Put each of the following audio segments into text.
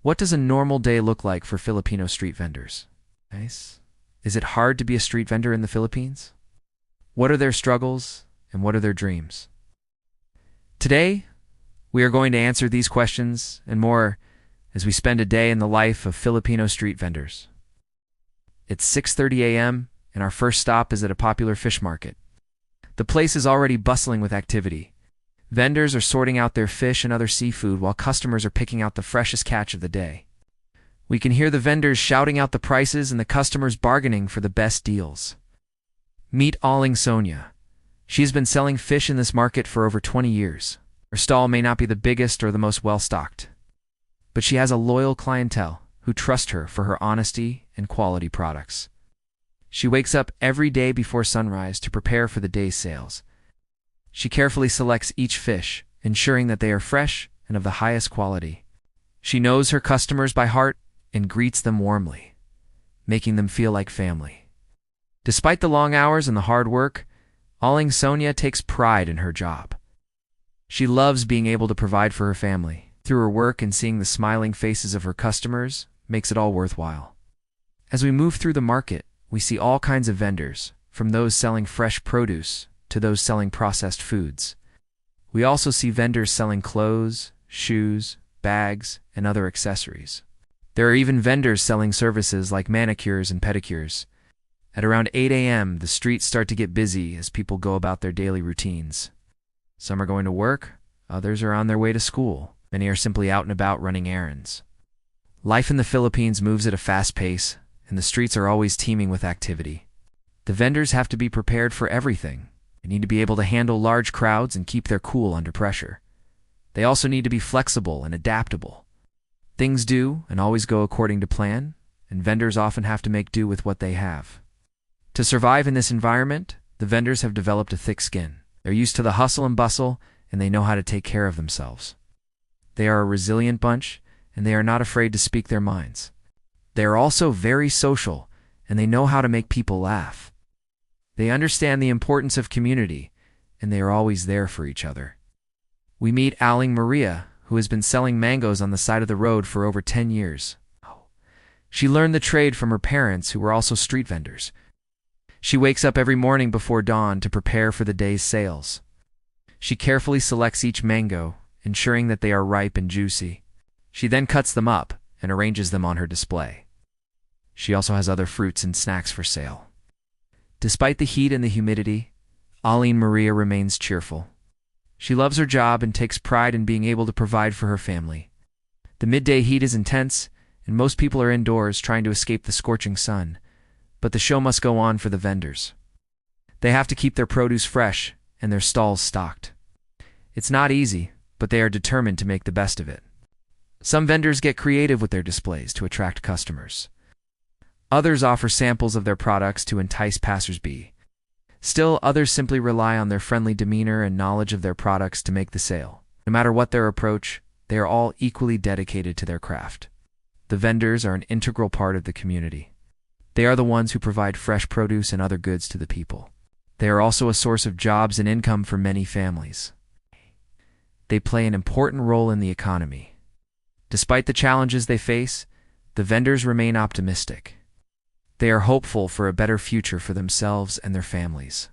What does a normal day look like for Filipino street vendors? Nice. Is it hard to be a street vendor in the Philippines? What are their struggles and what are their dreams? Today, we are going to answer these questions and more as we spend a day in the life of Filipino street vendors. It's 6:30 a.m. and our first stop is at a popular fish market. The place is already bustling with activity. Vendors are sorting out their fish and other seafood while customers are picking out the freshest catch of the day. We can hear the vendors shouting out the prices and the customers bargaining for the best deals. Meet Aling Sonia. She has been selling fish in this market for over 20 years. Her stall may not be the biggest or the most well-stocked, but she has a loyal clientele who trust her for her honesty and quality products. She wakes up every day before sunrise to prepare for the day's sales. She carefully selects each fish, ensuring that they are fresh and of the highest quality. She knows her customers by heart and greets them warmly, making them feel like family. Despite the long hours and the hard work, Aling Sonia takes pride in her job. She loves being able to provide for her family. Through her work and seeing the smiling faces of her customers makes it all worthwhile. As we move through the market, we see all kinds of vendors, from those selling fresh produce to those selling processed foods. We also see vendors selling clothes, shoes, bags, and other accessories. There are even vendors selling services like manicures and pedicures. At around 8 a.m., the streets start to get busy as people go about their daily routines. Some are going to work, others are on their way to school. Many are simply out and about running errands. Life in the Philippines moves at a fast pace, and the streets are always teeming with activity. The vendors have to be prepared for everything. They need to be able to handle large crowds and keep their cool under pressure. They also need to be flexible and adaptable. Things do and always go according to plan, and vendors often have to make do with what they have. To survive in this environment, the vendors have developed a thick skin. They're used to the hustle and bustle, and they know how to take care of themselves. They are a resilient bunch, and they are not afraid to speak their minds. They are also very social, and they know how to make people laugh. They understand the importance of community, and they are always there for each other. We meet Aling Maria, who has been selling mangoes on the side of the road for over 10 years. She learned the trade from her parents, who were also street vendors. She wakes up every morning before dawn to prepare for the day's sales. She carefully selects each mango, ensuring that they are ripe and juicy. She then cuts them up and arranges them on her display. She also has other fruits and snacks for sale. Despite the heat and the humidity, Aling Maria remains cheerful. She loves her job and takes pride in being able to provide for her family. The midday heat is intense, and most people are indoors trying to escape the scorching sun, but the show must go on for the vendors. They have to keep their produce fresh and their stalls stocked. It's not easy, but they are determined to make the best of it. Some vendors get creative with their displays to attract customers. Others offer samples of their products to entice passers-by. Still, others simply rely on their friendly demeanor and knowledge of their products to make the sale. No matter what their approach, they are all equally dedicated to their craft. The vendors are an integral part of the community. They are the ones who provide fresh produce and other goods to the people. They are also a source of jobs and income for many families. They play an important role in the economy. Despite the challenges they face, the vendors remain optimistic. They are hopeful for a better future for themselves and their families.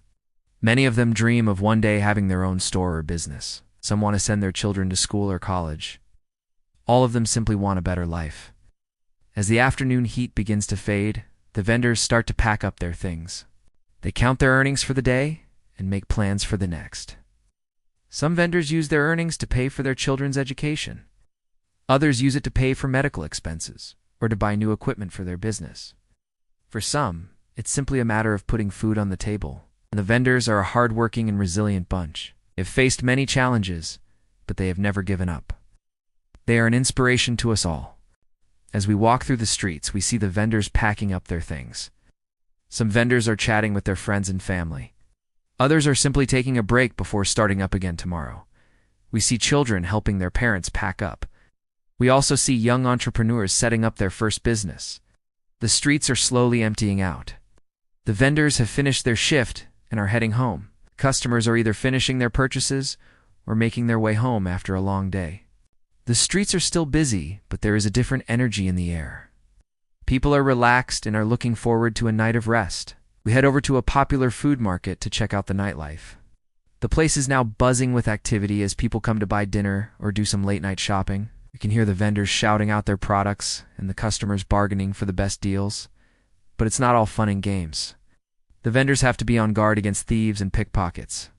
Many of them dream of one day having their own store or business. Some want to send their children to school or college. All of them simply want a better life. As the afternoon heat begins to fade, the vendors start to pack up their things. They count their earnings for the day and make plans for the next. Some vendors use their earnings to pay for their children's education. Others use it to pay for medical expenses or to buy new equipment for their business. For some, it's simply a matter of putting food on the table. And the vendors are a hard-working and resilient bunch. They've faced many challenges, but they have never given up. They are an inspiration to us all. As we walk through the streets, we see the vendors packing up their things. Some vendors are chatting with their friends and family. Others are simply taking a break before starting up again tomorrow. We see children helping their parents pack up. We also see young entrepreneurs setting up their first business. The streets are slowly emptying out. The vendors have finished their shift and are heading home. Customers are either finishing their purchases or making their way home after a long day. The streets are still busy, but there is a different energy in the air. People are relaxed and are looking forward to a night of rest. We head over to a popular food market to check out the nightlife. The place is now buzzing with activity as people come to buy dinner or do some late-night shopping. You can hear the vendors shouting out their products and the customers bargaining for the best deals. But it's not all fun and games. The vendors have to be on guard against thieves and pickpockets.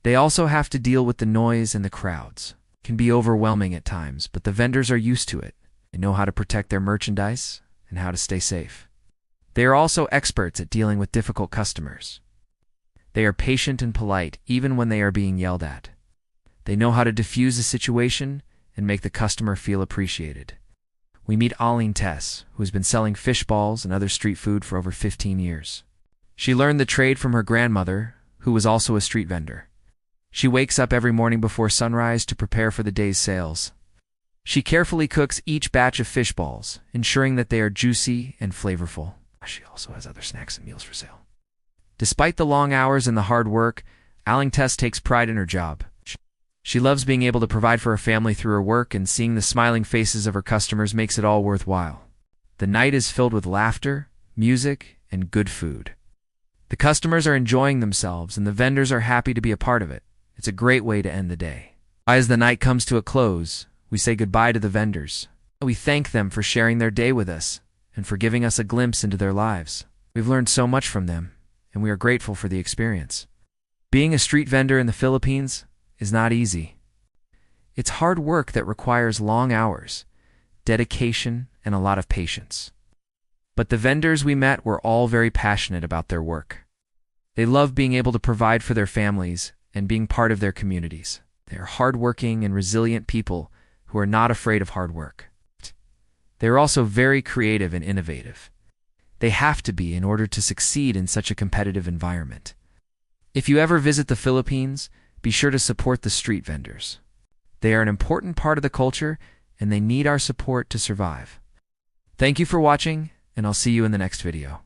They also have to deal with the noise and the crowds. It can be overwhelming at times, but the vendors are used to it. They know how to protect their merchandise and how to stay safe. They are also experts at dealing with difficult customers. They are patient and polite even when they are being yelled at. They know how to diffuse a situation and make the customer feel appreciated. We meet Aling Tess, who has been selling fish balls and other street food for over 15 years. She learned the trade from her grandmother, who was also a street vendor. She wakes up every morning before sunrise to prepare for the day's sales. She carefully cooks each batch of fish balls, ensuring that they are juicy and flavorful. She also has other snacks and meals for sale. Despite the long hours and the hard work, Aling Tess takes pride in her job. She loves being able to provide for her family through her work, and seeing the smiling faces of her customers makes it all worthwhile. The night is filled with laughter, music, and good food. The customers are enjoying themselves, and the vendors are happy to be a part of it. It's a great way to end the day. As the night comes to a close, we say goodbye to the vendors. We thank them for sharing their day with us and for giving us a glimpse into their lives. We've learned so much from them, and we are grateful for the experience. Being a street vendor in the Philippines is not easy. It's hard work that requires long hours, dedication, and a lot of patience. But the vendors we met were all very passionate about their work. They love being able to provide for their families and being part of their communities. They are hardworking and resilient people who are not afraid of hard work. They are also very creative and innovative. They have to be in order to succeed in such a competitive environment. If you ever visit the Philippines, be sure to support the street vendors. They are an important part of the culture, and they need our support to survive. Thank you for watching, and I'll see you in the next video.